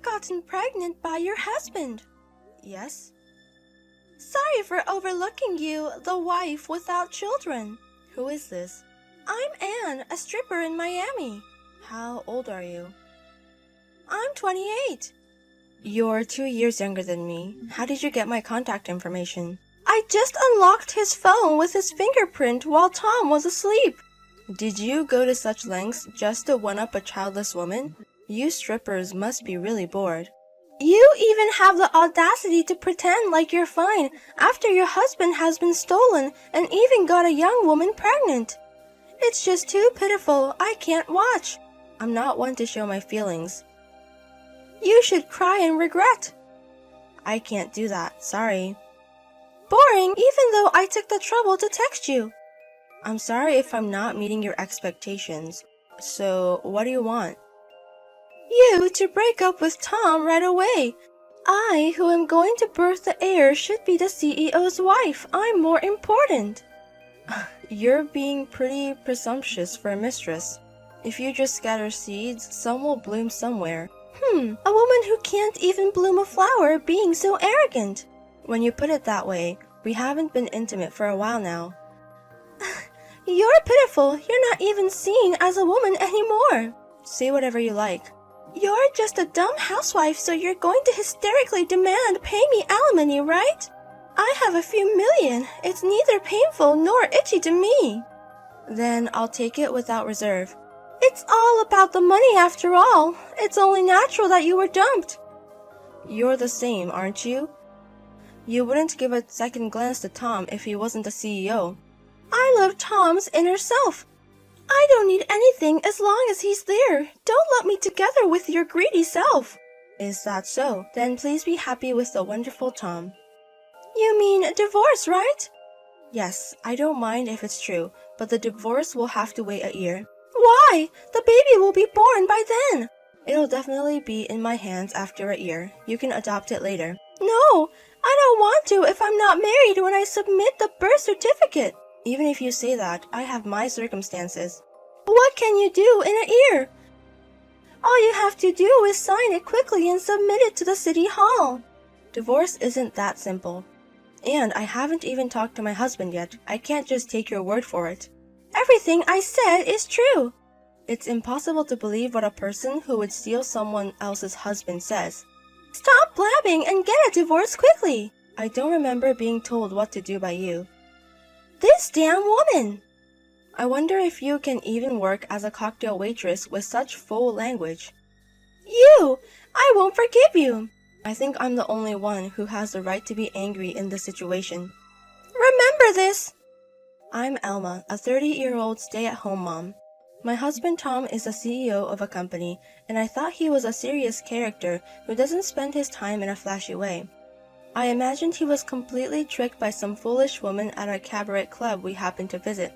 gotten pregnant by your husband. Yes? Sorry for overlooking you, the wife without children. Who is this? I'm Anne, a stripper in Miami. How old are you? I'm 28. You're 2 years younger than me. How did you get my contact information? I just unlocked his phone with his fingerprint while Tom was asleep. Did you go to such lengths just to one-up a childless woman? You strippers must be really bored. You even have the audacity to pretend like you're fine after your husband has been stolen and even got a young woman pregnant. It's just too pitiful. I can't watch. I'm not one to show my feelings. You should cry in regret. I can't do that. Sorry. Boring, even though I took the trouble to text you. I'm sorry if I'm not meeting your expectations. So, what do you want? You to break up with Tom right away. I, who am going to birth the heir, should be the CEO's wife. I'm more important. You're being pretty presumptuous for a mistress. If you just scatter seeds, some will bloom somewhere. A woman who can't even bloom a flower being so arrogant. When you put it that way, we haven't been intimate for a while now. You're pitiful. You're not even seen as a woman anymore. Say whatever you like. You're just a dumb housewife, so you're going to hysterically demand pay me alimony, right? I have a few million. It's neither painful nor itchy to me. Then I'll take it without reserve. It's all about the money after all. It's only natural that you were dumped. You're the same, aren't you? You wouldn't give a second glance to Tom if he wasn't the CEO. I love Tom's inner self. I don't need anything as long as he's there. Don't lump me together with your greedy self. Is that so? Then please be happy with the wonderful Tom. You mean a divorce, right? Yes, I don't mind if it's true, but the divorce will have to wait a year. Why? The baby will be born by then. It'll definitely be in my hands after a year. You can adopt it later. No, I don't want to if I'm not married when I submit the birth certificate. Even if you say that, I have my circumstances. What can you do in a year? All you have to do is sign it quickly and submit it to the city hall. Divorce isn't that simple. And I haven't even talked to my husband yet. I can't just take your word for it. Everything I said is true. It's impossible to believe what a person who would steal someone else's husband says. Stop blabbing and get a divorce quickly. I don't remember being told what to do by you. This damn woman! I wonder if you can even work as a cocktail waitress with such full language. You! I won't forgive you. I think I'm the only one who has the right to be angry in this situation. Remember this! I'm Elma, a 30-year-old stay-at-home mom. My husband Tom is the CEO of a company, and I thought he was a serious character who doesn't spend his time in a flashy way. I imagined he was completely tricked by some foolish woman at a cabaret club we happened to visit.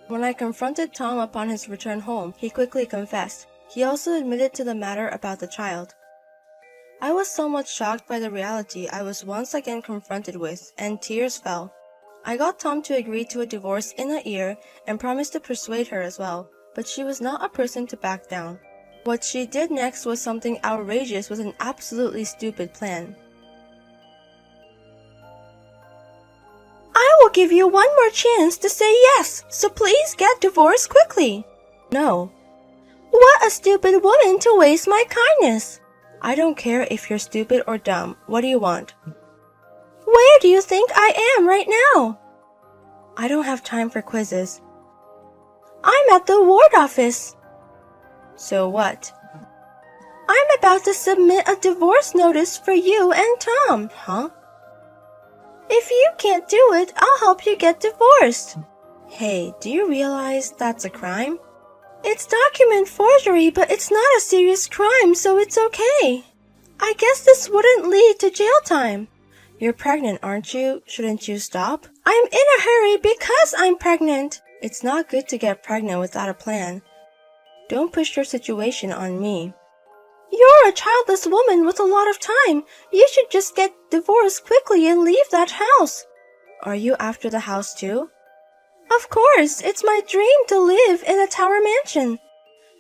When I confronted Tom upon his return home, he quickly confessed. He also admitted to the matter about the child. I was somewhat shocked by the reality I was once again confronted with, and tears fell. I got Tom to agree to a divorce in a year and promised to persuade her as well, but she was not a person to back down. What she did next was something outrageous with an absolutely stupid plan. I will give you one more chance to say yes, so please get divorced quickly. No. What a stupid woman to waste my kindness. I don't care if you're stupid or dumb. What do you want? Where do you think I am right now? I don't have time for quizzes. I'm at the ward office. So what? I'm about to submit a divorce notice for you and Tom. Huh? If you can't do it, I'll help you get divorced. Hey, do you realize that's a crime? It's document forgery, but it's not a serious crime, so it's okay. I guess this wouldn't lead to jail time. You're pregnant, aren't you? Shouldn't you stop? I'm in a hurry because I'm pregnant. It's not good to get pregnant without a plan. Don't push your situation on me. You're a childless woman with a lot of time. You should just get divorced quickly and leave that house. Are you after the house too? Of course, it's my dream to live in a tower mansion.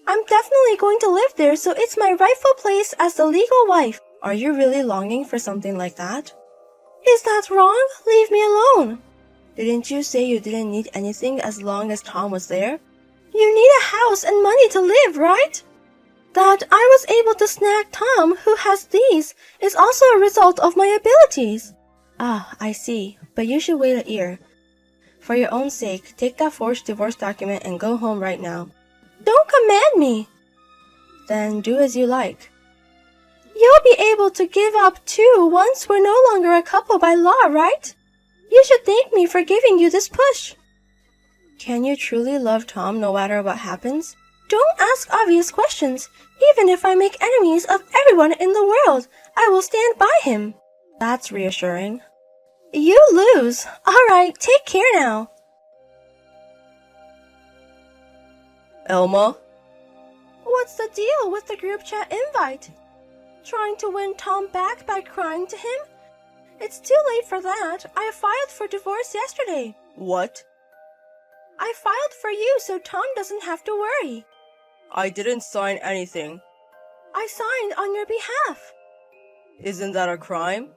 I'm definitely going to live there, so it's my rightful place as the legal wife. Are you really longing for something like that? Is that wrong? Leave me alone. Didn't you say you didn't need anything as long as Tom was there? You need a house and money to live, right? That I was able to snag Tom, who has these, is also a result of my abilities. Ah, I see. But you should wait a year. For your own sake, take that forged divorce document and go home right now. Don't command me. Then do as you like. You'll be able to give up too once we're no longer a couple by law, right? You should thank me for giving you this push. Can you truly love Tom no matter what happens? Don't ask obvious questions. Even if I make enemies of everyone in the world, I will stand by him. That's reassuring. You lose. All right, take care now. Elma? What's the deal with the group chat invite? Trying to win Tom back by crying to him? It's too late for that. I filed for divorce yesterday. What? I filed for you so Tom doesn't have to worry. I didn't sign anything. I signed on your behalf. Isn't that a crime?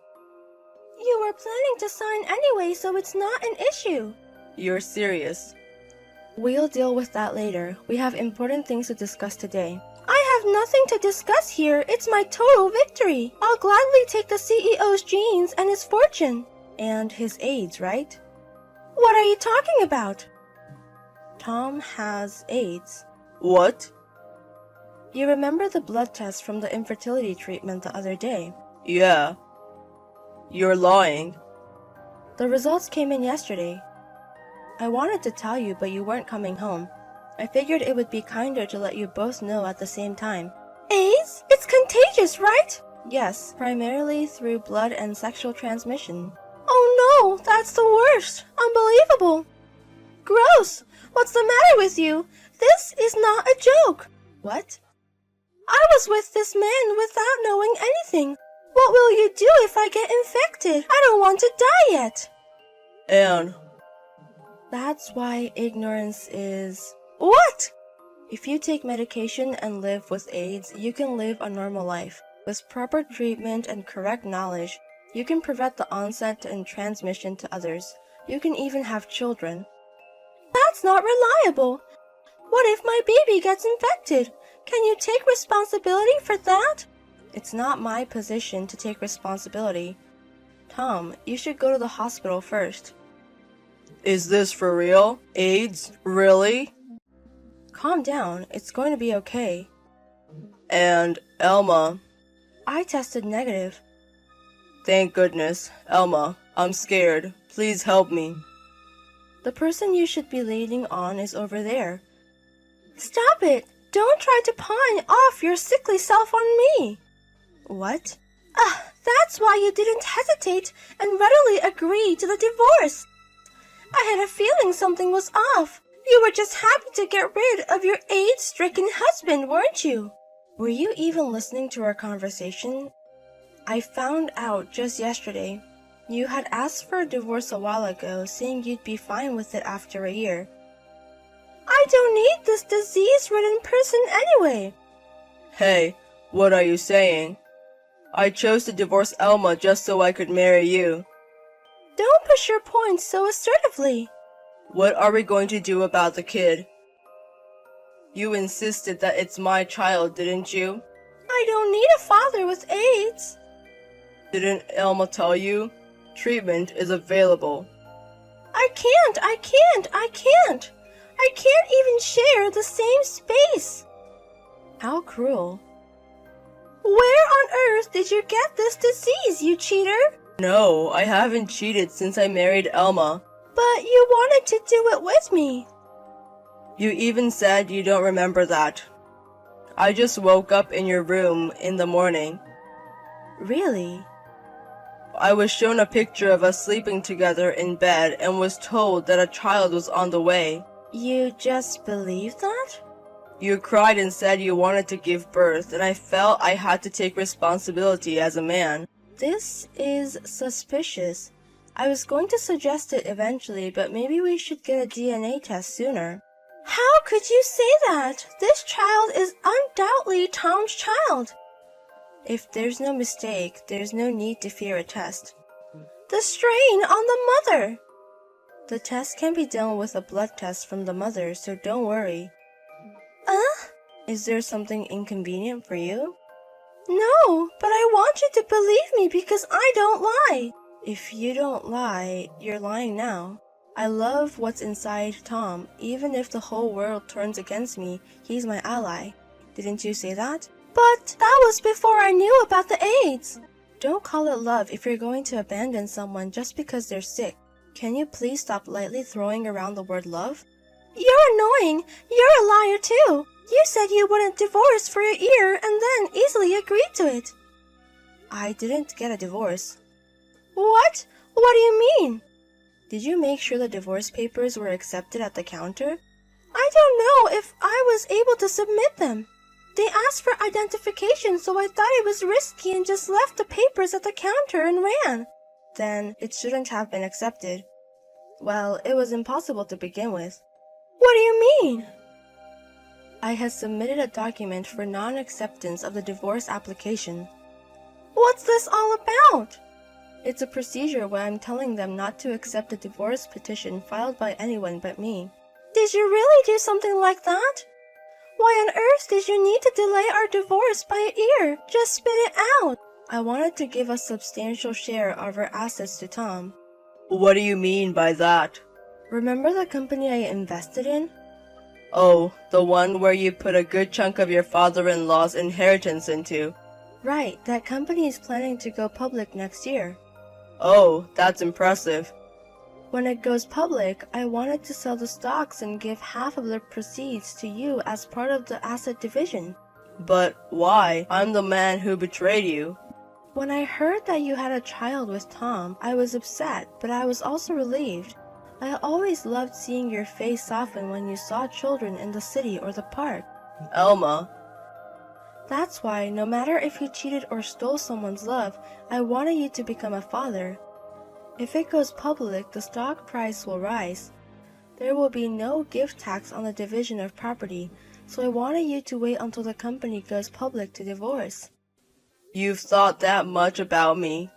You were planning to sign anyway, so it's not an issue. You're serious. We'll deal with that later. We have important things to discuss today. I have nothing to discuss here. It's my total victory. I'll gladly take the CEO's genes and his fortune. And his AIDS, right? What are you talking about? Tom has AIDS. What? You remember the blood test from the infertility treatment the other day? Yeah. You're lying. The results came in yesterday. I wanted to tell you, but you weren't coming home. I figured it would be kinder to let you both know at the same time. AIDS? It's contagious, right? Yes, primarily through blood and sexual transmission. Oh no, that's the worst. Unbelievable. Gross. What's the matter with you? This is not a joke. What? I was with this man without knowing anything. What will you do if I get infected? I don't want to die yet. Anne. That's why ignorance is... What? If you take medication and live with AIDS, you can live a normal life. With proper treatment and correct knowledge, you can prevent the onset and transmission to others. You can even have children. That's not reliable. What if my baby gets infected? Can you take responsibility for that? It's not my position to take responsibility. Tom, you should go to the hospital first. Is this for real? AIDS? Really? Calm down. It's going to be okay. And Elma. I tested negative. Thank goodness. Elma, I'm scared. Please help me. The person you should be leaning on is over there. Stop it! Don't try to pawn off your sickly self on me. What? That's why you didn't hesitate and readily agree to the divorce. I had a feeling something was off. You were just happy to get rid of your AIDS-stricken husband, weren't you? Were you even listening to our conversation? I found out just yesterday. You had asked for a divorce a while ago, saying you'd be fine with it after a year. I don't need this disease-ridden person anyway. Hey, what are you saying? I chose to divorce Elma just so I could marry you. Don't push your points so assertively. What are we going to do about the kid? You insisted that it's my child, didn't you? I don't need a father with AIDS. Didn't Elma tell you? Treatment is available. I can't. I can't even share the same space. How cruel. Where on earth did you get this disease, you cheater? No, I haven't cheated since I married Elma. But you wanted to do it with me. You even said you don't remember that. I just woke up in your room in the morning. Really? I was shown a picture of us sleeping together in bed and was told that a child was on the way. You just believed that? You cried and said you wanted to give birth, and I felt I had to take responsibility as a man. This is suspicious. I was going to suggest it eventually, but maybe we should get a DNA test sooner. How could you say that? This child is undoubtedly Tom's child. If there's no mistake, there's no need to fear a test. The strain on the mother. The test can be done with a blood test from the mother, so don't worry. Is there something inconvenient for you? No, but I want you to believe me because I don't lie. If you don't lie, you're lying now. I love what's inside Tom. Even if the whole world turns against me, he's my ally. Didn't you say that? But that was before I knew about the AIDS. Don't call it love if you're going to abandon someone just because they're sick. Can you please stop lightly throwing around the word love? You're annoying. You're a liar too. You said you wouldn't divorce for a year and then easily agreed to it. I didn't get a divorce. What? What do you mean? Did you make sure the divorce papers were accepted at the counter? I don't know if I was able to submit them. They asked for identification, so I thought it was risky and just left the papers at the counter and ran. Then it shouldn't have been accepted. Well, it was impossible to begin with. What do you mean? I had submitted a document for non-acceptance of the divorce application. What's this all about? It's a procedure where I'm telling them not to accept a divorce petition filed by anyone but me. Did you really do something like that? Why on earth did you need to delay our divorce by a year? Just spit it out. I wanted to give a substantial share of our assets to Tom. What do you mean by that? Remember the company I invested in? Oh, the one where you put a good chunk of your father-in-law's inheritance into. Right, that company is planning to go public next year. Oh, that's impressive. When it goes public, I wanted to sell the stocks and give half of the proceeds to you as part of the asset division. But why? I'm the man who betrayed you. When I heard that you had a child with Tom, I was upset, but I was also relieved. I always loved seeing your face soften when you saw children in the city or the park. Elma. That's why, no matter if you cheated or stole someone's love, I wanted you to become a father. If it goes public, the stock price will rise. There will be no gift tax on the division of property, so I wanted you to wait until the company goes public to divorce. You've thought that much about me.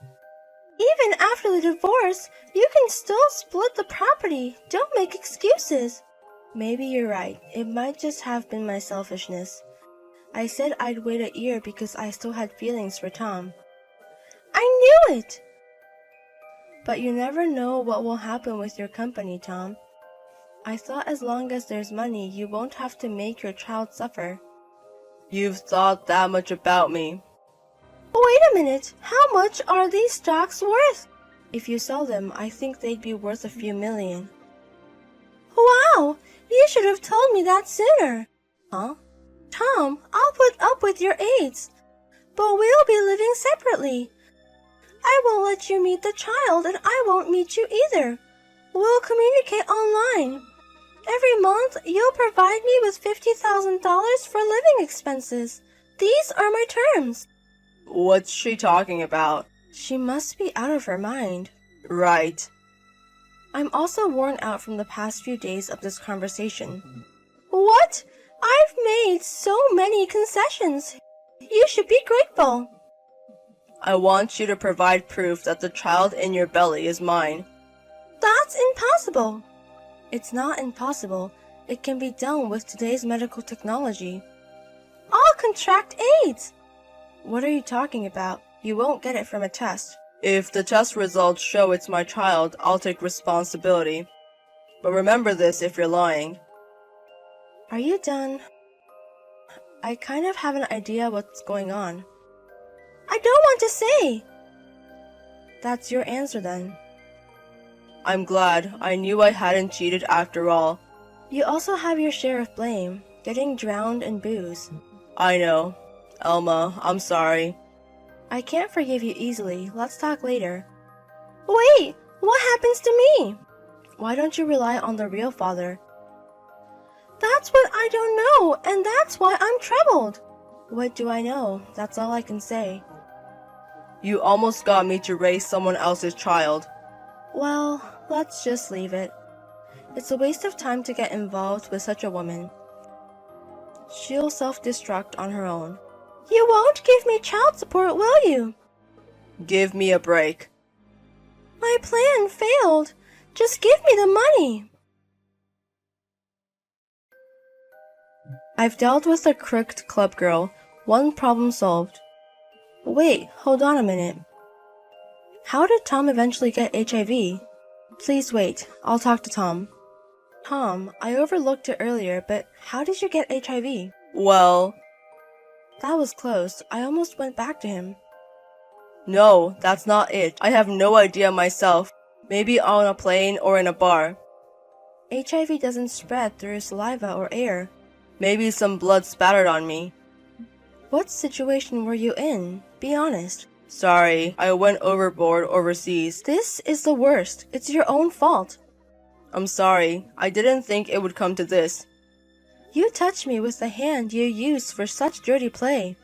Even after the divorce, you can still split the property. Don't make excuses. Maybe you're right. It might just have been my selfishness. I said I'd wait a year because I still had feelings for Tom. I knew it! But you never know what will happen with your company, Tom. I thought as long as there's money, you won't have to make your child suffer. You've thought that much about me. Wait a minute. How much are these stocks worth? If you sell them, I think they'd be worth a few million. Wow! You should have told me that sooner. Huh? Tom, I'll put up with your AIDS, but we'll be living separately. I won't let you meet the child, and I won't meet you either. We'll communicate online. Every month, you'll provide me with $50,000 for living expenses. These are my terms. What's she talking about? She must be out of her mind. Right. I'm also worn out from the past few days of this conversation. What? I've made so many concessions. You should be grateful. I want you to provide proof that the child in your belly is mine. That's impossible. It's not impossible. It can be done with today's medical technology. I'll contract AIDS. What are you talking about? You won't get it from a test. If the test results show it's my child, I'll take responsibility. But remember this if you're lying. Are you done? I kind of have an idea what's going on. I don't want to say. That's your answer then. I'm glad. I knew I hadn't cheated after all. You also have your share of blame, getting drowned in booze. I know. Elma, I'm sorry. I can't forgive you easily. Let's talk later. Wait, what happens to me? Why don't you rely on the real father? That's what I don't know, and that's why I'm troubled. What do I know? That's all I can say. You almost got me to raise someone else's child. Well, let's just leave it. It's a waste of time to get involved with such a woman. She'll self-destruct on her own. You won't give me child support, will you? Give me a break. My plan failed. Just give me the money. I've dealt with a crooked club girl. One problem solved. Wait, hold on a minute. How did Tom eventually get HIV? Please wait, I'll talk to Tom. Tom, I overlooked it earlier, but how did you get HIV? Well, That was close. I almost went back to him. no, that's not it. I have no idea myself. Maybe on a plane or in a bar. HIV doesn't spread through saliva or air. Maybe some blood spattered on me. What situation were you in? Be honest. Sorry, I went overboard overseas. This is the worst. It's your own fault. I'm sorry. I didn't think it would come to this. You touched me with the hand you used for such dirty play.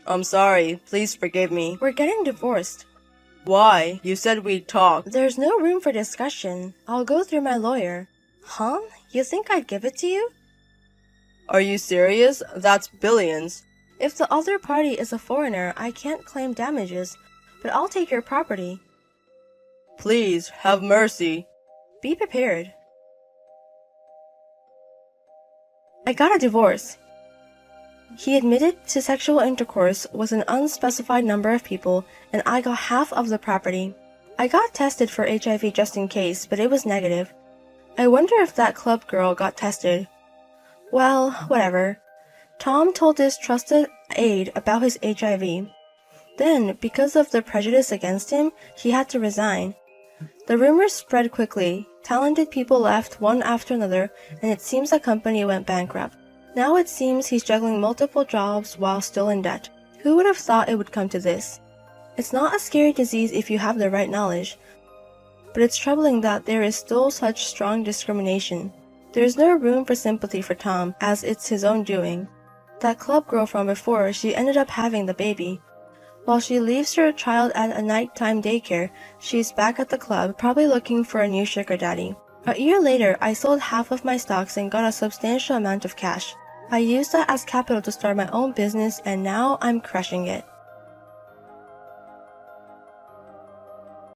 I'm sorry. Please forgive me. We're getting divorced. Why? You said we'd talk. There's no room for discussion. I'll go through my lawyer. Huh? You think I'd give it to you? Are you serious? That's billions. If the other party is a foreigner, I can't claim damages, but I'll take your property. Please, have mercy. Be prepared. I got a divorce. He admitted to sexual intercourse with an unspecified number of people, and I got half of the property. I got tested for HIV just in case, but it was negative. I wonder if that club girl got tested. Well, whatever. Tom told his trusted aide about his HIV. Then, because of the prejudice against him, he had to resign. The rumors spread quickly. Talented people left one after another, and it seems the company went bankrupt. Now it seems he's juggling multiple jobs while still in debt. Who would have thought it would come to this? It's not a scary disease if you have the right knowledge, but it's troubling that there is still such strong discrimination. There is no room for sympathy for Tom, as it's his own doing. That club girl from before, she ended up having the baby. While she leaves her child at a nighttime daycare, she's back at the club, probably looking for a new sugar daddy. A year later, I sold half of my stocks and got a substantial amount of cash. I used that as capital to start my own business, and now I'm crushing it.